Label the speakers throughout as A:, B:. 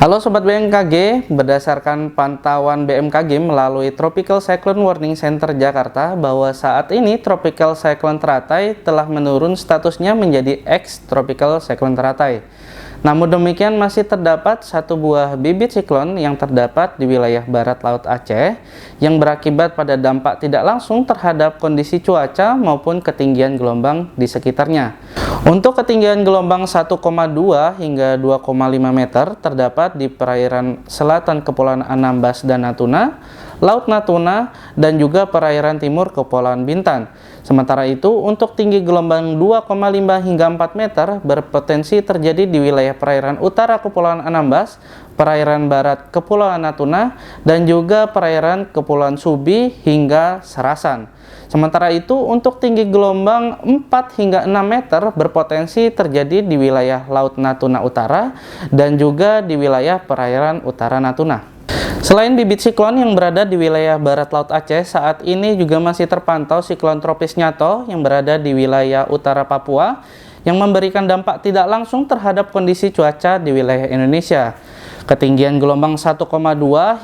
A: Halo Sobat BMKG, berdasarkan pantauan BMKG melalui Tropical Cyclone Warning Center Jakarta bahwa saat ini Tropical Cyclone Teratai telah menurun statusnya menjadi ex-Tropical Cyclone Teratai. Namun demikian masih terdapat satu buah bibit siklon yang terdapat di wilayah barat laut Aceh yang berakibat pada dampak tidak langsung terhadap kondisi cuaca maupun ketinggian gelombang di sekitarnya. Untuk ketinggian gelombang 1,2 hingga 2,5 meter terdapat di perairan selatan Kepulauan Anambas dan Natuna, Laut Natuna, dan juga perairan timur Kepulauan Bintan. Sementara itu, untuk tinggi gelombang 2,5 hingga 4 meter berpotensi terjadi di wilayah perairan utara Kepulauan Anambas, perairan barat Kepulauan Natuna, dan juga perairan Kepulauan Subi hingga Serasan. Sementara itu, untuk tinggi gelombang 4 hingga 6 meter berpotensi terjadi di wilayah Laut Natuna Utara dan juga di wilayah perairan utara Natuna. Selain bibit siklon yang berada di wilayah barat laut Aceh, saat ini juga masih terpantau siklon tropis Nyato yang berada di wilayah utara Papua yang memberikan dampak tidak langsung terhadap kondisi cuaca di wilayah Indonesia. Ketinggian gelombang 1,2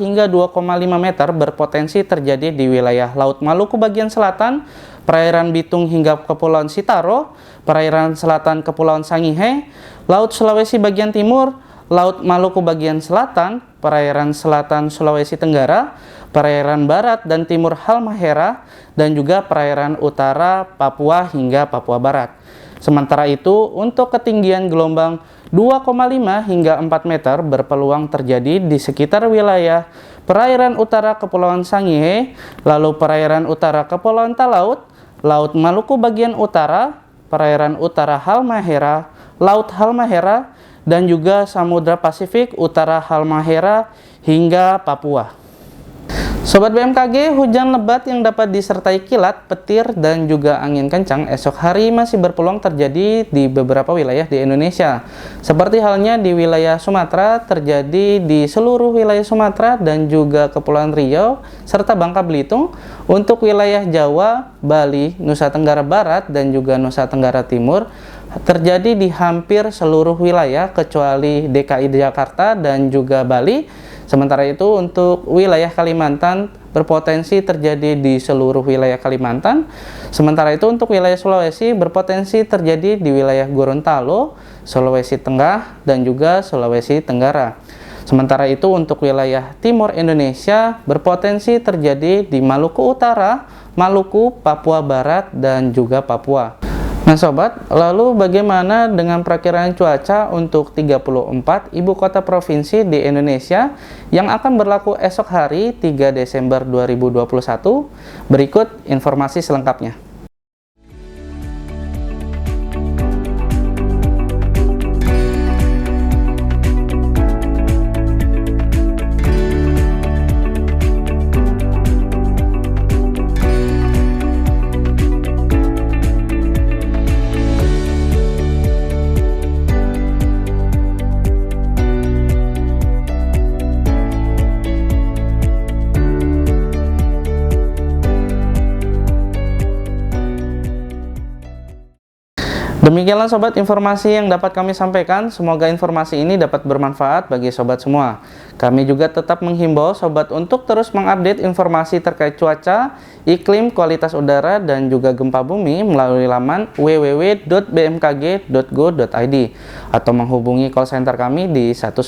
A: hingga 2,5 meter berpotensi terjadi di wilayah Laut Maluku bagian selatan, perairan Bitung hingga Kepulauan Sitaro, perairan selatan Kepulauan Sangihe, Laut Sulawesi bagian timur, Laut Maluku bagian selatan, perairan selatan Sulawesi Tenggara, perairan barat dan timur Halmahera, dan juga perairan utara Papua hingga Papua Barat. Sementara itu, untuk ketinggian gelombang 2,5 hingga 4 meter berpeluang terjadi di sekitar wilayah perairan utara Kepulauan Sangihe, lalu perairan utara Kepulauan Talaut, Laut Maluku bagian utara, perairan utara Halmahera, Laut Halmahera, dan juga Samudra Pasifik utara Halmahera hingga Papua. Sobat BMKG, hujan lebat yang dapat disertai kilat, petir, dan juga angin kencang esok hari masih berpeluang terjadi di beberapa wilayah di Indonesia. Seperti halnya di wilayah Sumatera, terjadi di seluruh wilayah Sumatera dan juga Kepulauan Riau, serta Bangka Belitung. Untuk wilayah Jawa, Bali, Nusa Tenggara Barat, dan juga Nusa Tenggara Timur, terjadi di hampir seluruh wilayah kecuali DKI Jakarta dan juga Bali. Sementara itu untuk wilayah Kalimantan berpotensi terjadi di seluruh wilayah Kalimantan. Sementara itu untuk wilayah Sulawesi berpotensi terjadi di wilayah Gorontalo, Sulawesi Tengah, dan juga Sulawesi Tenggara. Sementara itu untuk wilayah timur Indonesia berpotensi terjadi di Maluku Utara, Maluku, Papua Barat, dan juga Papua. Nah sobat, lalu bagaimana dengan perakiraan cuaca untuk 34 ibu kota provinsi di Indonesia yang akan berlaku esok hari 3 Desember 2021? Berikut informasi selengkapnya. Demikianlah sobat informasi yang dapat kami sampaikan. Semoga informasi ini dapat bermanfaat bagi sobat semua. Kami juga tetap menghimbau sobat untuk terus mengupdate informasi terkait cuaca, iklim, kualitas udara, dan juga gempa bumi melalui laman www.bmkg.go.id atau menghubungi call center kami di 196.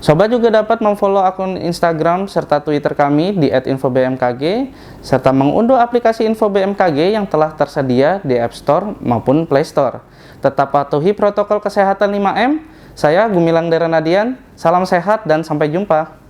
A: Sobat juga dapat memfollow akun Instagram serta Twitter kami di @infobmkg serta mengunduh aplikasi Info BMKG yang telah tersedia di App Store maupun Play Store. Tetap patuhi protokol kesehatan 5M. Saya Gumilang Derenadian. Salam sehat dan sampai jumpa.